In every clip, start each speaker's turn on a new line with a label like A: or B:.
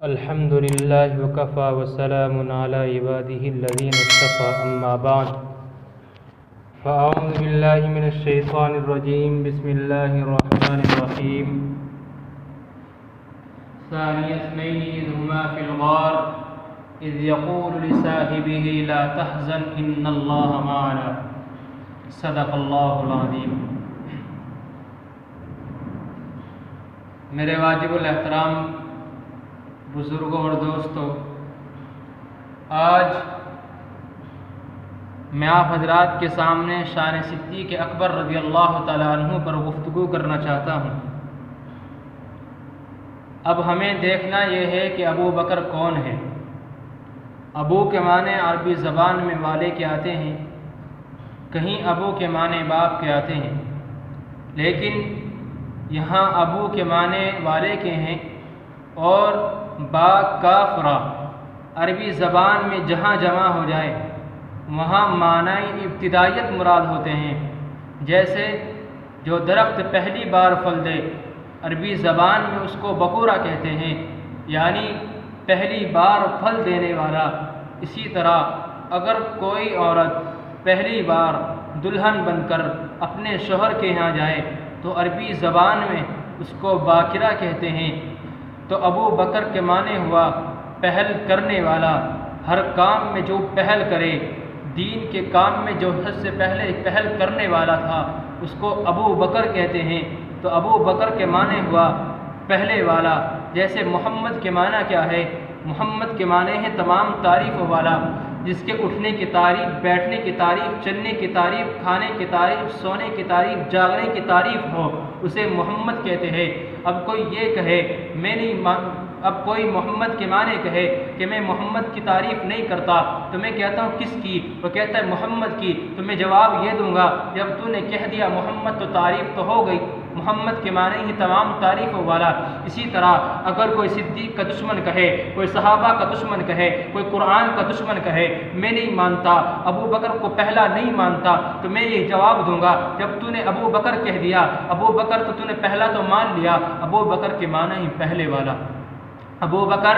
A: الحمد لله وكفى وسلام على عباده الذين اصطفى أما بعد فأعوذ بالله من الشيطان الرجيم بسم الله الرحمن الرحيم ثاني اثنين إذ هما في الغار إذ يقول لصاحبه لا تحزن إن الله معنا صدق الله العظيم۔ میرے واجب الاحترام بزرگوں اور دوستوں، آج میں آپ حضرات کے سامنے شان صدیق اکبر رضی اللہ تعالیٰ عنہ پر گفتگو کرنا چاہتا ہوں۔ اب ہمیں دیکھنا یہ ہے کہ ابو بکر کون ہے۔ ابو کے معنی عربی زبان میں والے کے آتے ہیں، کہیں ابو کے معنی باپ کے آتے ہیں، لیکن یہاں ابو کے معنی والے کے ہیں اور با کاف را عربی زبان میں جہاں جمع ہو جائے وہاں معنی ابتدائیت مراد ہوتے ہیں۔ جیسے جو درخت پہلی بار پھل دے، عربی زبان میں اس کو بقورہ کہتے ہیں، یعنی پہلی بار پھل دینے والا۔ اسی طرح اگر کوئی عورت پہلی بار دلہن بن کر اپنے شوہر کے یہاں جائے تو عربی زبان میں اس کو باکرہ کہتے ہیں۔ تو ابو بکر کے معنی ہوا پہل کرنے والا، ہر کام میں جو پہل کرے، دین کے کام میں جو حد سے پہلے پہل کرنے والا تھا اس کو ابو بکر کہتے ہیں۔ تو ابو بکر کے معنی ہوا پہلے والا۔ جیسے محمد کے معنی کیا ہے؟ محمد کے معنی ہے تمام تعریف والا، جس کے اٹھنے کی تعریف، بیٹھنے کی تعریف، چلنے کی تعریف، کھانے کی تعریف، سونے کی تعریف، جاگنے کی تعریف ہو، اسے محمد کہتے ہیں۔ اب کوئی یہ کہے اب کوئی محمد کے معنی کہے کہ میں محمد کی تعریف نہیں کرتا، تو میں کہتا ہوں کس کی؟ وہ کہتا ہے محمد کی، تو میں جواب یہ دوں گا جب تو نے کہہ دیا محمد تو تعریف تو ہو گئی۔ محمد کے معنی ہی تمام تعریف والا۔ اسی طرح اگر کوئی صدیق کا دشمن کہے، کوئی صحابہ کا دشمن کہے، کوئی قرآن کا دشمن کہے میں نہیں مانتا، ابو بکر کو پہلا نہیں مانتا، تو میں یہ جواب دوں گا جب تو نے ابو بکر کہہ دیا، ابو بکر تو نے پہلا تو مان لیا، ابو بکر کے معنی ہی پہلے والا۔ ابو بکر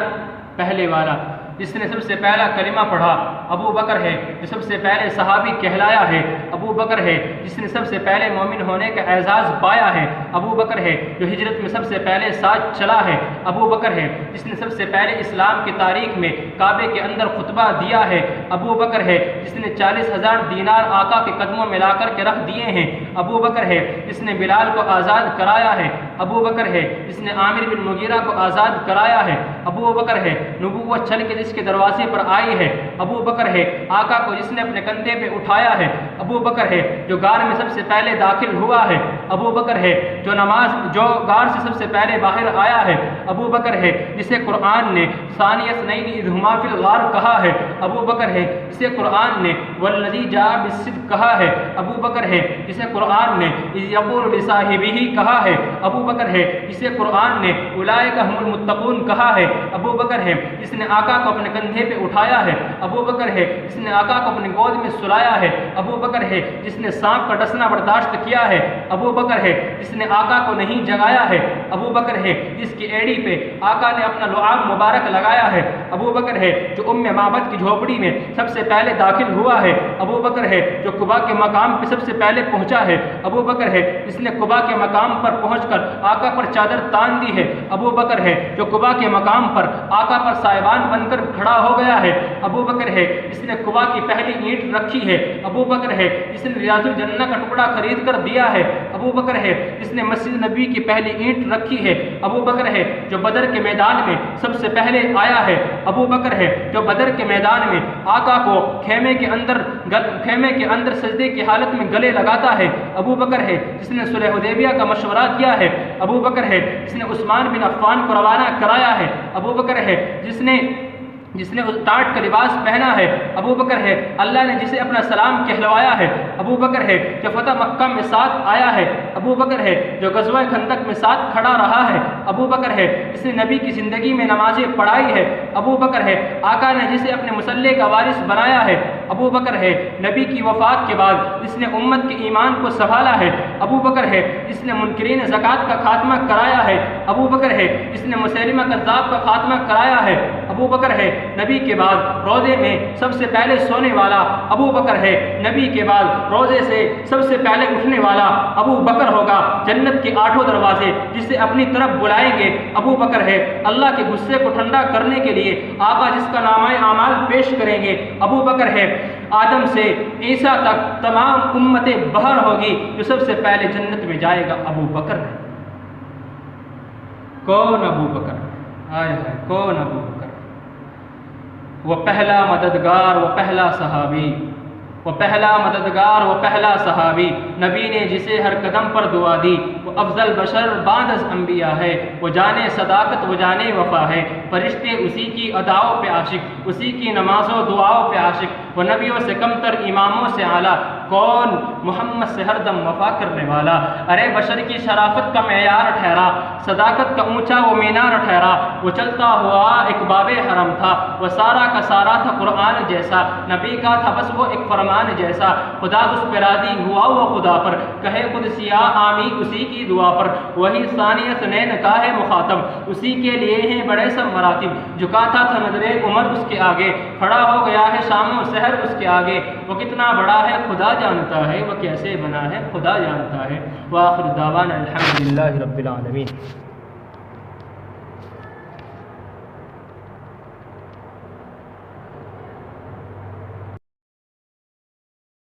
A: پہلے والا، جس نے سب سے پہلا کلمہ پڑھا ابو بکر ہے، جو سب سے پہلے صحابی کہلایا ہے ابو بکر ہے، جس نے سب سے پہلے مومن ہونے کا اعزاز پایا ہے ابو بکر ہے، جو ہجرت میں سب سے پہلے ساتھ چلا ہے ابو بکر ہے، جس نے سب سے پہلے اسلام کی تاریخ میں کعبے کے اندر خطبہ دیا ہے ابو بکر ہے، جس نے 40,000 دینار آقا کے قدموں میں لا کر کے رکھ دیے ہیں ابو بکر ہے، جس نے بلال کو آزاد کرایا ہے ابو بکر ہے، جس نے عامر بن مغیرہ کو آزاد کرایا ہے ابو بکر ہے، نبوت چل کے جس کے دروازے پر آئی ہے ابو بکر ہے، آقا کو جس نے اپنے کندھے پہ اٹھایا ہے ابو بکر ہے، جو غار میں سب سے پہلے داخل ہوا ہے ابو بکر ہے، جو غار سے سب سے پہلے باہر آیا ہے ابو بکر ہے، جسے قرآن نے ثانی اثنین اذ ہما فی الغار کہا ہے ابو بکر ہے، جسے قرآن نے والذی جاء بالصدق کہا ہے ابو بکر ہے، جسے قرآن نے اذ یقول لصاحبہ کہا ہے ابو بکر ہے، جسے قرآن نے اولئک هم المتقون کہا ہے ابو بکر ہے، جس نے آقا کو اپنے کندھے پہ اٹھایا ہے ابو بکر ہے، جس نے آقا کو اپنے گود میں سلایا ہے ابو بکر ہے، جس نے سانپ کا ڈسنا برداشت کیا ہے ابو بکر ہے، جس نے آقا کو نہیں جگایا ہے ابو بکر ہے، جس کی ایڑی پہ آقا نے اپنا لعاب مبارک لگایا ہے ابو بکر ہے، جو معبد کی جھوپڑی میں سب سے پہلے داخل ہوا ہے ابو بکر ہے، جو قباء کے مقام پہ سب سے پہلے پہنچا ہے ابو بکر ہے، جس نے قباء کے مقام پر پہنچ کر آقا پر چادر تان دی ہے ابو بکر ہے، جو قباء کے مقام پر آقا پر سائبان بن کر کھڑا ہو گیا ہے ابو بکر ہے، جس نے قباء کی پہلی اینٹ رکھی ہے ابو بکر ہے، جس نے ریاض الجنہ کا ٹکڑا خرید کر دیا ہے ابو بکر ہے، جس نے مسجد نبی کی پہلی اینٹ رکھی ہے ابو بکر ہے، جو بدر کے میدان میں سب سے پہلے آیا ہے ابو بکر ہے، جو بدر کے میدان میں آقا کو خیمے کے اندر سجدے کی حالت میں گلے لگاتا ہے ابو بکر ہے، جس نے صلح حدیبیہ کا مشورہ کیا ہے ابو بکر ہے، جس نے عثمان بن عفان کو روانہ کرایا ہے ابو بکر ہے، جس نے ٹاٹ کا لباس پہنا ہے ابو بکر ہے، اللہ نے جسے اپنا سلام کہلوایا ہے ابو بکر ہے، جو فتح مکہ میں ساتھ آیا ہے ابو بکر ہے، جو غزوہ خندق میں ساتھ کھڑا رہا ہے ابو بکر ہے، جس نے نبی کی زندگی میں نمازیں پڑھائی ہے ابو بکر ہے، آقا نے جسے اپنے مصلی کا وارث بنایا ہے ابو بکر ہے نبی کی وفات کے بعد جس نے امت کے ایمان کو سنبھالا ہے، ابو بکر ہے جس نے منکرین زکوٰۃ کا خاتمہ کرایا ہے، ابو بکر ہے جس نے مسیلمہ کذاب کا خاتمہ کرایا ہے، ابو بکر ہے نبی کے بعد روضے میں سب سے پہلے سونے والا، ابو بکر ہے نبی کے بعد روضے سے سب سے پہلے اٹھنے والا، ابو بکر ہوگا جنت کے 8 دروازے جسے اپنی طرف بلائیں گے، ابو بکر ہے اللہ کے غصے کو ٹھنڈا کرنے کے لیے آقا جس کا نامہ اعمال پیش کریں گے، ابو بکر ہے آدم سے عیسیٰ تک تمام امت بہر ہوگی جو سب سے پہلے جنت میں جائے گا ابو بکر ہے۔ کون ابو بکر؟ آئے ہے کون ابو بکر؟ وہ پہلا مددگار، وہ پہلا صحابی، وہ پہلا مددگار، وہ پہلا صحابی، نبی نے جسے ہر قدم پر دعا دی، وہ افضل بشر بعد از انبیاء ہے، وہ جانے صداقت وہ جانے وفا ہے، فرشتے اسی کی اداؤں پہ عاشق، اسی کی نمازوں دعاؤں پہ عاشق، وہ نبیوں سے کم تر اماموں سے اعلیٰ، کون؟ محمد سے ہر دم وفا کرنے والا، ارے بشر کی شرافت کا معیار ٹھہرا، صداقت کا اونچا وہ مینار ٹھہرا، وہ چلتا ہوا ایک باب حرم تھا، وہ سارا کا سارا تھا قرآن جیسا، نبی کا تھا بس وہ ایک فرمان جیسا، خدا اس پہ راضی ہوا وہ خدا پر، کہے قدسیہ آمین اسی کی دعا پر، وہی ثانیہ سنین کا ہے مخاطب، اسی کے لیے ہیں بڑے سب مراتب، جھکاتا تھا نظر عمر اس کے آگے، کھڑا ہو گیا ہے شام و سحر اس کے آگے، وہ کتنا بڑا ہے خدا جانتا ہے، وہ کیسے بنا ہے خدا جانتا ہے۔ وآخر دعوانا الحمدللہ رب العالمین۔